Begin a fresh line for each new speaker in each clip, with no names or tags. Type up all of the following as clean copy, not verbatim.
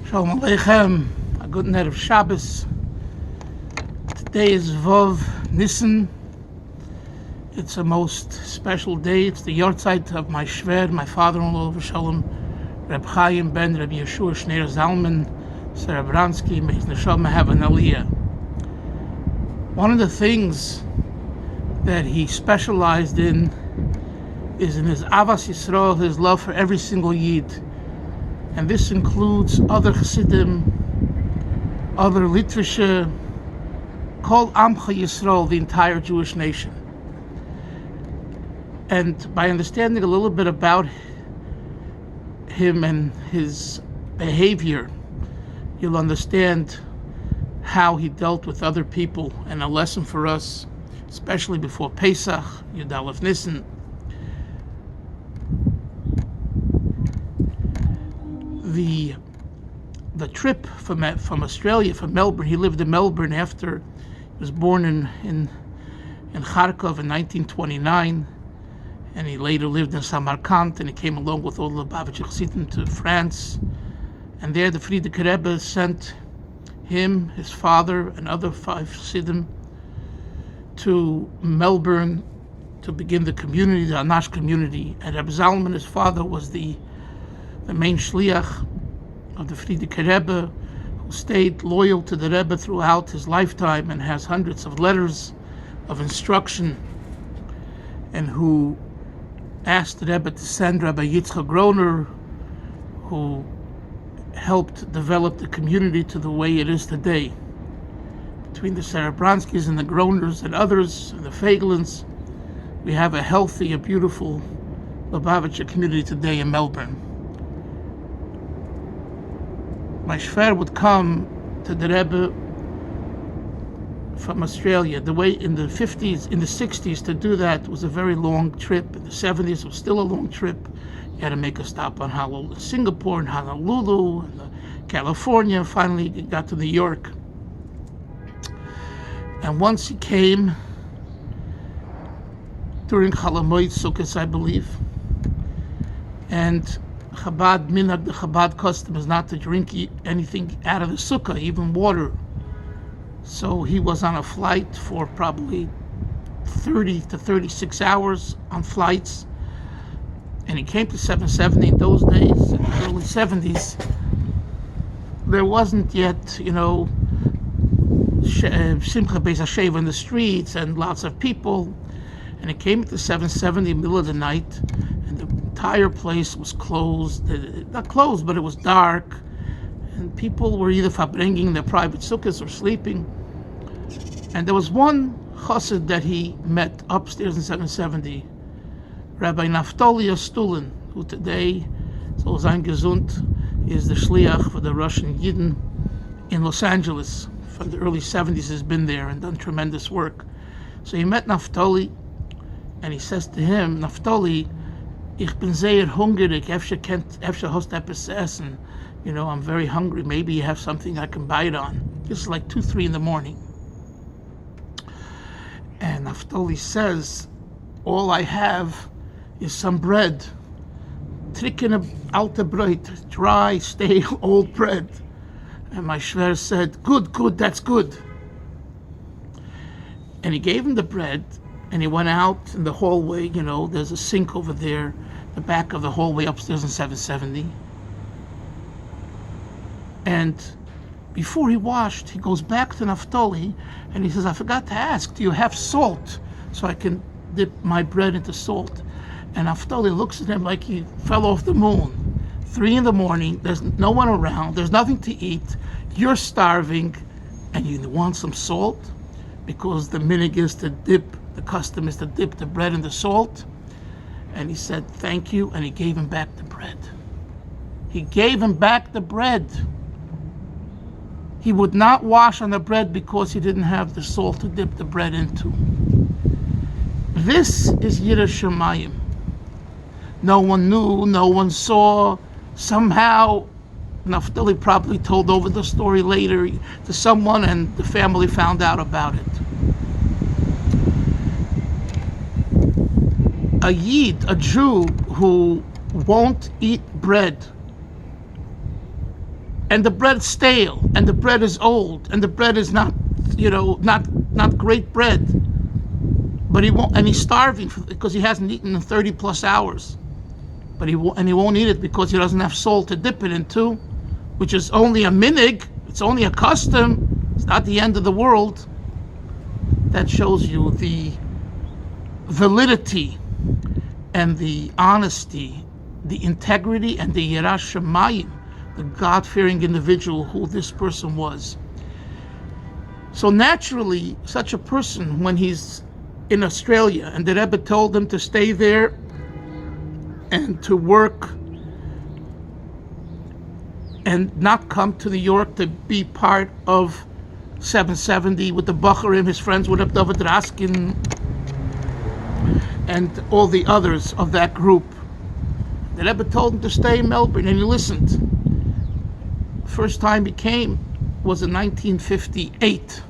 Shalom Aleichem, a good night of Shabbos. Today is Vov Nissen. It's a most special day. It's the yortzeit of my shver, my father-in-law, Shalom, Reb Chaim ben Reb Yeshua Shneir Zalman Serebryanski. May his neshama have an aliyah. One of the things that he specialized in is in his Avas Yisrael, his love for every single Yid. And this includes other Chassidim, other literature, called Amcha Yisrael, the entire Jewish nation. And by understanding a little bit about him and his behavior, you'll understand how he dealt with other people, and a lesson for us, especially before Pesach, Yud Aleph Nissen. The trip from Australia, from Melbourne, he lived in Melbourne after he was born in Charkov in 1929, and he later lived in Samarkand, and he came along with all the Lubavitcher Chassidim to France, and there the Frierdiker Rebbe sent him, his father, and other 5 Chassidim to Melbourne to begin the community, the Anash community. And Reb Zalman, his father, was the main shliach of the Frierdiker Rebbe, who stayed loyal to the Rebbe throughout his lifetime and has hundreds of letters of instruction, and who asked the Rebbe to send Rabbi Yitzchak Groner, who helped develop the community to the way it is today. Between the Serebryanskis and the Groners and others, and the Fagelins, we have a healthy and beautiful Lubavitcher community today in Melbourne. My shver would come to the Rebbe from Australia. The way in the 50s, in the 60s, to do that was a very long trip. In the 70s, it was still a long trip. You had to make a stop on Singapore and Honolulu, and California. Finally, he got to New York. And once he came during Chalamoid Sukkot, I believe, and Chabad minhag, the Chabad custom is not to drink anything out of the sukkah, even water. So he was on a flight for probably 30 to 36 hours on flights, and he came to 770. In those days, in the early 70s, there wasn't yet, Simcha Beis HaSheva in the streets and lots of people. And it came to 770 in the middle of the night, and the entire place was closed. Not closed, but it was dark, and people were either bringing their private sukkahs or sleeping. And there was one chassid that he met upstairs in 770, Rabbi Naftali Stulin, who today, so sein gesund, is the shliach for the Russian Yidden in Los Angeles. From the early 70s has been there and done tremendous work. So he met Naftali, and he says to him, Naftali, ich bin sehr hungrig, efter hast etwas essen. I'm very hungry. Maybe you have something I can bite on. This is like 2, 3 in the morning. And Naftali says, all I have is some bread. Trickene alte Brot, dry, stale, old bread. And my shver said, good, that's good. And he gave him the bread, and he went out in the hallway. There's a sink over there, the back of the hallway upstairs in 770. And before he washed, he goes back to Naftali, and he says, I forgot to ask, do you have salt so I can dip my bread into salt? And Naftali looks at him like he fell off the moon. 3 in the morning, there's no one around, there's nothing to eat, you're starving, and you want some salt? Because the minhag is to dip, the custom is to dip the bread in the salt. And he said, thank you, and he gave him back the bread. He gave him back the bread. He would not wash on the bread because he didn't have the salt to dip the bread into. This is Yiras Shamayim. No one knew, no one saw. Somehow, Naftali probably told over the story later to someone, and the family found out about it. A Yid, a Jew who won't eat bread and the bread's stale, and the bread is old, and the bread is not great bread. But he won't, and he's starving because he hasn't eaten in 30 plus hours. But he won't eat it because he doesn't have salt to dip it into, which is only a minig. It's only a custom. It's not the end of the world. That shows you the validity and the honesty, the integrity, and the Yiras Shamayim, the God-fearing individual who this person was. So naturally, such a person, when he's in Australia and the Rebbe told him to stay there and to work and not come to New York to be part of 770 with the Bacharim, his friends with Reb David Raskin and all the others of that group. The Rebbe told him to stay in Melbourne, and he listened. First time he came was in 1958.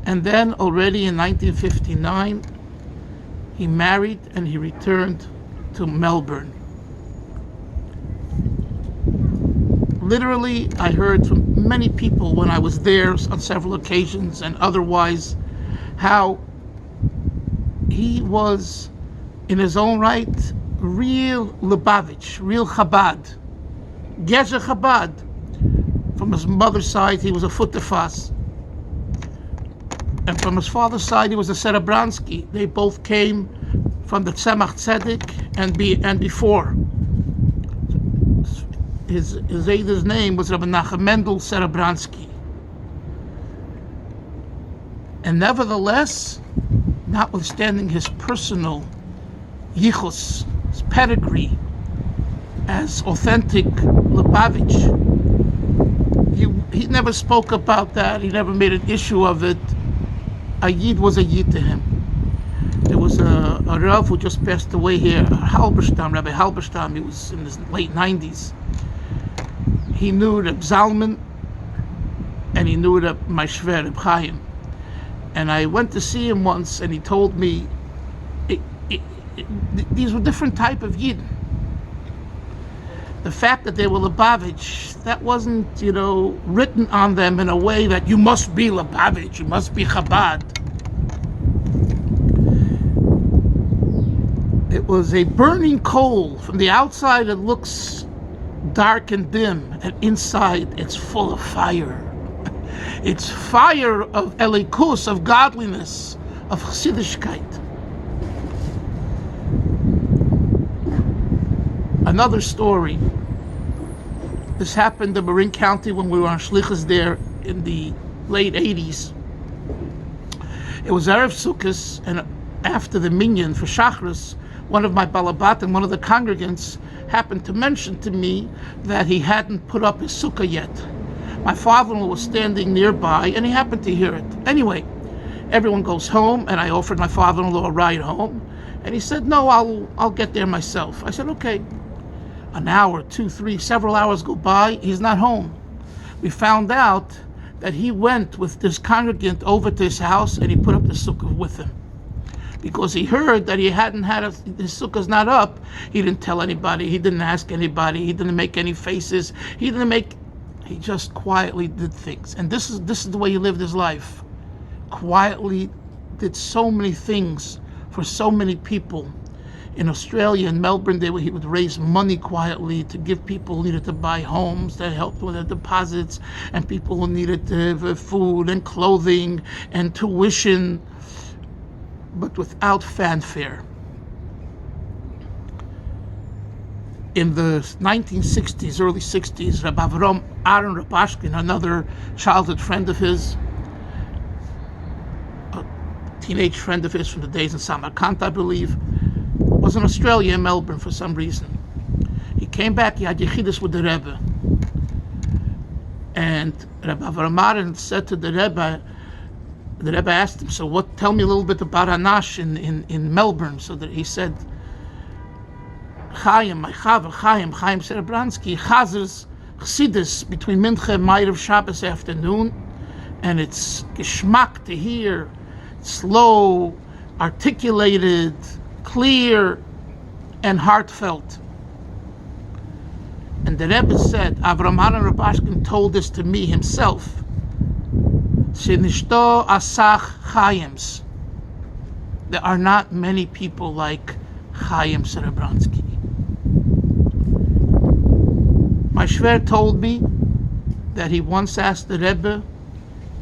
And then already in 1959, he married and he returned to Melbourne. Literally, I heard from many people when I was there on several occasions and otherwise, how he was, in his own right, real Lubavitch, real Chabad, Gezer Chabad. From his mother's side, he was a Futefas. And from his father's side, he was a Serebryanski. They both came from the Tzemach Tzedek and before. His Eider's name was Rabbi Nachum Mendel Serebryanski. And nevertheless, notwithstanding his personal yichus, his pedigree as authentic Lubavitch, he never spoke about that. He never made an issue of it. A Yid was a Yid to him. There was a Rav who just passed away here, Halberstam, Rabbi Halberstam. He was in his late 90s. He knew Reb Zalman, and he knew Reb Maishver, Reb Chaim. And I went to see him once, and he told me these were different type of Yid. The fact that they were Lubavitch, that wasn't, written on them in a way that you must be Lubavitch, you must be Chabad. It was a burning coal. From the outside, it looks dark and dim, and inside, it's full of fire. It's fire of elikus, of godliness, of chassidishkeit. Another story. This happened in Marin County when we were on Shlichus there in the late 80s. It was Erev Sukkos, and after the minyan for Shachris, one of my balabat and one of the congregants happened to mention to me that he hadn't put up his sukkah yet. My father-in-law was standing nearby, and he happened to hear it. Anyway, everyone goes home, and I offered my father-in-law a ride home, and he said, "No, I'll get there myself." I said, "Okay." An hour, 2, 3, several hours go by, he's not home. We found out that he went with this congregant over to his house and he put up the sukkah with him. Because he heard that he hadn't had his sukkah's not up, he didn't tell anybody, he didn't ask anybody, he didn't make any faces, he just quietly did things. And this is the way he lived his life. Quietly did so many things for so many people. In Australia, in Melbourne, he would raise money quietly to give people who needed to buy homes, that helped with their deposits, and people who needed food and clothing and tuition, but without fanfare. In the 1960s, early 60s, Rabbi Avram Aaron Rabashkin, another childhood friend of his, a teenage friend of his from the days in Samarkand, I believe, was in Australia, in Melbourne, for some reason. He came back, he had Yechidus with the Rebbe. And Rabbi Avram Aaron said to the Rebbe asked him, "So tell me a little bit about Anash in Melbourne." So that he said, "Chaim, my Chaver, Chaim Serebryanski, Chazers, Chassidus, between Mincha and Ma'ariv Shabbos afternoon, and it's geschmack to hear, slow, articulated, clear, and heartfelt." And the Rebbe said, Avraham Haran Rabashkin told this to me himself, Shenishto Asach Chaims. There are not many people like Chaim Serebryanski. My Shver told me that he once asked the Rebbe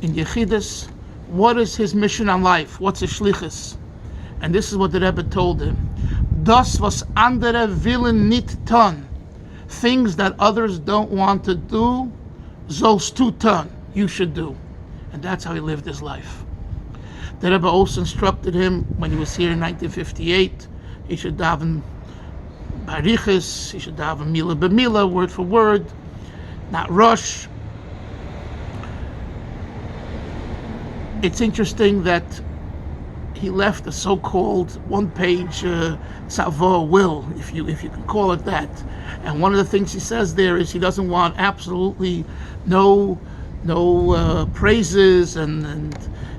in Yechidus, what is his mission on life? What's his shlichus? And this is what the Rebbe told him. Das was andere willen nicht tun. Things that others don't want to do, sollst du tun. You should do. And that's how he lived his life. The Rebbe also instructed him when he was here in 1958, he should daven barichas, he should daven mila b'mila, word for word, not rush. It's interesting that he left a so-called one-page Savo will, if you can call it that. And one of the things he says there is he doesn't want absolutely no praises and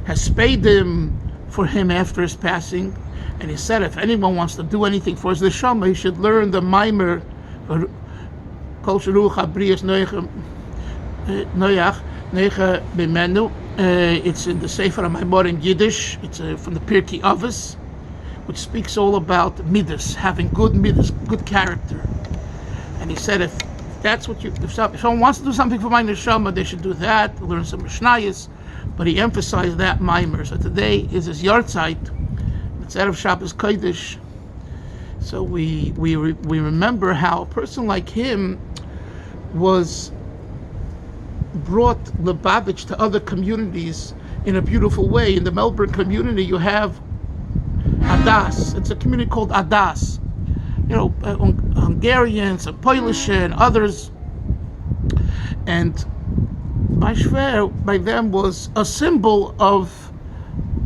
has paid him for him after his passing. And he said if anyone wants to do anything for his neshama, he should learn the Maimer Kol Sheruch Habriyas Noyach Necha B'menu. It's in the Sefer HaMaimor in Yiddish. It's from the Pirkei Avos, which speaks all about midas, having good midas, good character. And he said if someone wants to do something for my neshama, they should do that, learn some Mishnayos. But he emphasized that Maimer. So today is his Yartzeit. It's Erev Shabbos Kodesh. So we remember how a person like him was brought Lubavitch to other communities in a beautiful way. In the Melbourne community, you have Adas. It's a community called Adas. Hungarians and Polish and others. And my Shver by them was a symbol of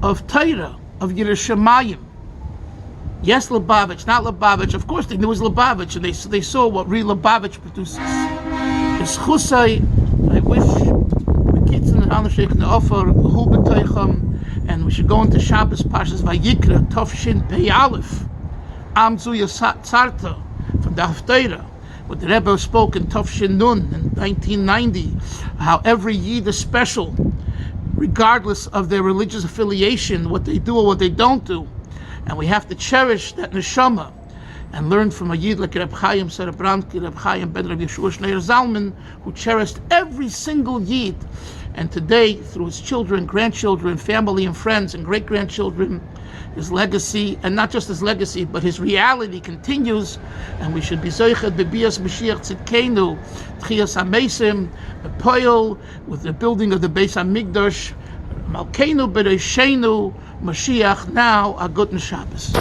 Torah, of Yerushalayim. Yes, Lubavitch, not Lubavitch. Of course, they knew it was Lubavitch, and they saw what real Lubavitch produces. It's Chusay. I wish the kids in the Anashik and the Offer, Hu B'Toicham, and we should go into Shabbos Parshas Vayikra, Tov Shin Pei Aleph, Am Zuya Tzarta, from the Haftarah, what the Rebbe spoke in Tov Shin Nun in 1990, how every Yid is special, regardless of their religious affiliation, what they do or what they don't do. And we have to cherish that neshama and learn from a Yid like Reb Chaim Serebryanski, Reb Chaim ben Reb Yeshua Shneir Zalman, who cherished every single Yid. And today, through his children, grandchildren, family and friends and great-grandchildren, his legacy, and not just his legacy, but his reality continues. And we should be Zoichet Bebias Mashiach Tzidkenu, Tchias HaMeisim, the Poil, with the building of the Beis HaMikdash, Malkeinu B'Reishenu, Mashiach now, a Guten Shabbos.